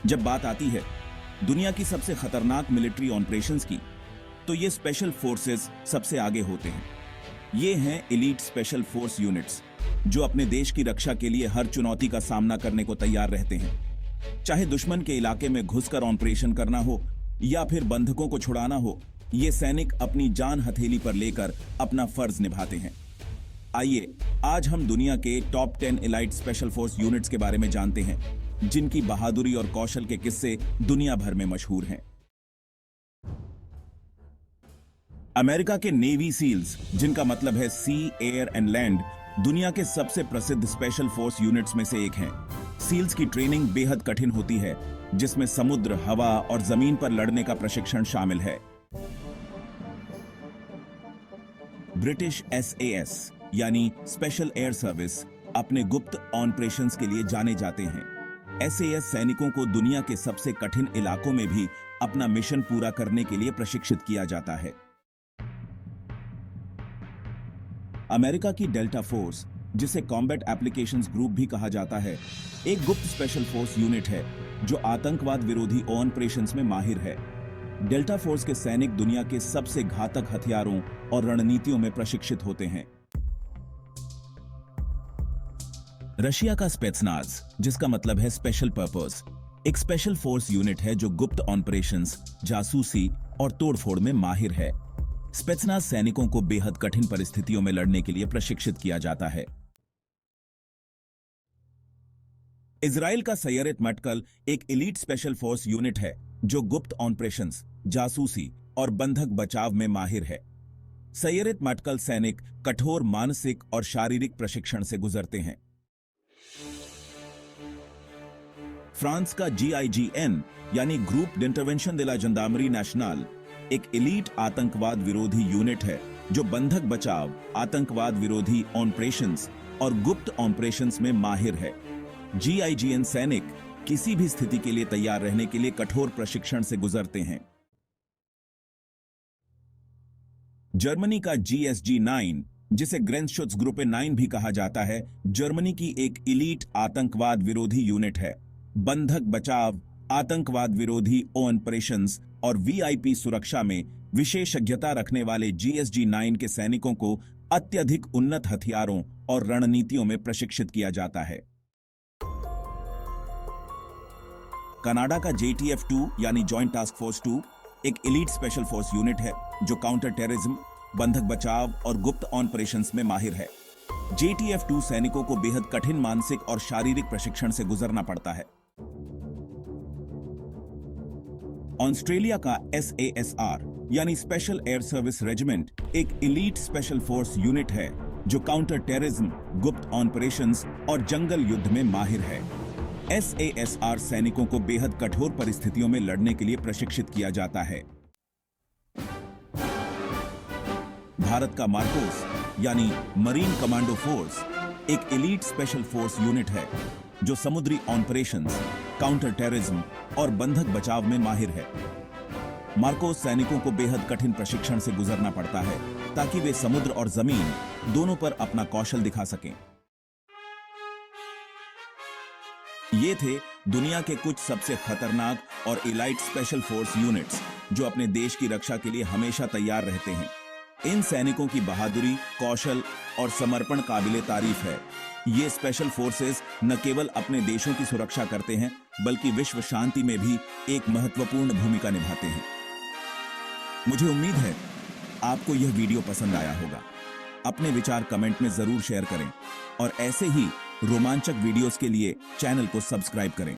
जब बात आती है दुनिया की सबसे खतरनाक मिलिट्री ऑपरेशंस की, तो ये स्पेशल फोर्सेस सबसे आगे होते हैं। ये हैं एलीट स्पेशल फोर्स यूनिट्स, जो अपने देश की रक्षा के लिए हर चुनौती का सामना करने को तैयार रहते हैं। चाहे दुश्मन के इलाके में घुसकर ऑपरेशन करना हो या फिर बंधकों को छुड़ाना हो, ये सैनिक अपनी जान हथेली पर लेकर अपना फर्ज निभाते हैं। आइए आज हम दुनिया के top 10 elite special force units के बारे में जानते हैं, जिनकी बहादुरी और कौशल के किस्से दुनिया भर में मशहूर हैं। अमेरिका के नेवी सील्स, जिनका मतलब है सी, एयर एंड लैंड, दुनिया के सबसे प्रसिद्ध स्पेशल फोर्स यूनिट्स में से एक हैं। सील्स की ट्रेनिंग बेहद कठिन होती है, जिसमें समुद्र, हवा और जमीन पर लड़ने का प्रशिक्षण शामिल है। ब्रिटिश SAS यानी स्पेशल एयर सर्विस अपने गुप्त ऑपरेशंस के लिए जाने जाते हैं। SAS सैनिकों को दुनिया के सबसे कठिन इलाकों में भी अपना मिशन पूरा करने के लिए प्रशिक्षित किया जाता है। अमेरिका की डेल्टा फोर्स, जिसे कॉम्बैट एप्लीकेशंस ग्रुप भी कहा जाता है, एक गुप्त स्पेशल फोर्स यूनिट है जो आतंकवाद विरोधी ऑपरेशंस में माहिर है। डेल्टा फोर्स के सैनिक दुनिया के सबसे घातक हथियारों और रणनीतियों में प्रशिक्षित होते हैं। रशिया का स्पेत्सनाज, जिसका मतलब है स्पेशल पर्पस, एक स्पेशल फोर्स यूनिट है जो गुप्त ऑपरेशंस, जासूसी और तोड़फोड़ में माहिर है। स्पेत्सनाज सैनिकों को बेहद कठिन परिस्थितियों में लड़ने के लिए प्रशिक्षित किया जाता है। इजराइल का सैयरत मटकल एक एलीट स्पेशल फोर्स यूनिट है जो गुप्त ऑपरेशंस, जासूसी और बंधक बचाव में माहिर है। सैयरत मटकल सैनिक कठोर मानसिक और शारीरिक प्रशिक्षण से गुजरते हैं। फ्रांस का GIGN यानी group d'intervention de la gendarmerie nationale एक एलीट आतंकवाद विरोधी यूनिट है जो बंधक बचाव, आतंकवाद विरोधी ऑपरेशंस और गुप्त ऑपरेशंस में माहिर है। GIGN सैनिक किसी भी स्थिति के लिए तैयार रहने के लिए कठोर प्रशिक्षण से गुजरते हैं। जर्मनी का GSG-9, जिसे ग्रेंसशुत्ज़गरुppe 9 भी कहा जाता है, जर्मनी की एक एलीट आतंकवाद विरोधी यूनिट है। बंधक बचाव, आतंकवाद विरोधी ऑपरेशंस और VIP सुरक्षा में विशेषज्ञता रखने वाले GSG-9 के सैनिकों को अत्यधिक उन्नत हथियारों और रणनीतियों में प्रशिक्षित किया जाता है। कनाडा का JTF-2 यानी जॉइंट टास्क फोर्स 2 एक एलीट स्पेशल फोर्स यूनिट है जो काउंटर टेररिज्म, बंधक बचाव और गुप्त ऑपरेशंस में माहिर है। JTF-2 सैनिकों को बेहद कठिन मानसिक और शारीरिक प्रशिक्षण से गुजरना पड़ता है। ऑस्ट्रेलिया का SASR यानी स्पेशल एयर सर्विस रेजिमेंट एक एलीट स्पेशल फोर्स यूनिट है जो काउंटर टेररिज्म, गुप्त ऑपरेशंस और जंगल युद्ध में माहिर है। SASR सैनिकों को बेहद कठोर परिस्थितियों में लड़ने के लिए प्रशिक्षित किया जाता है। भारत का मार्कोस यानी मरीन कमांडो फोर्स एक एलीट स्पेशल फोर्स यूनिट है जो समुद्री ऑपरेशंस, काउंटर टेररिज्म और बंधक बचाव में माहिर है। मार्कोस सैनिकों को बेहद कठिन प्रशिक्षण से गुजरना पड़ता है ताकि वे समुद्र और जमीन दोनों पर अपना कौशल दिखा सकें। ये थे दुनिया के कुछ सबसे खतरनाक और एलाइट स्पेशल फोर्स यूनिट्स जो अपने देश की रक्षा के लिए हमेशा तैयार रहते हैं। इन सैनिकों की बहादुरी, कौशल और समर्पण काबिले तारीफ है। ये स्पेशल फोर्सेस न केवल अपने देशों की सुरक्षा करते हैं, बल्कि विश्व शांति में भी एक महत्वपूर्ण भूमिका निभाते हैं। मुझे उम्मीद है आपको यह वीडियो पसंद आया होगा। अपने विचार कमेंट में जरूर शेयर करें और ऐसे ही रोमांचक वीडियोस के लिए चैनल को सब्सक्राइब करें।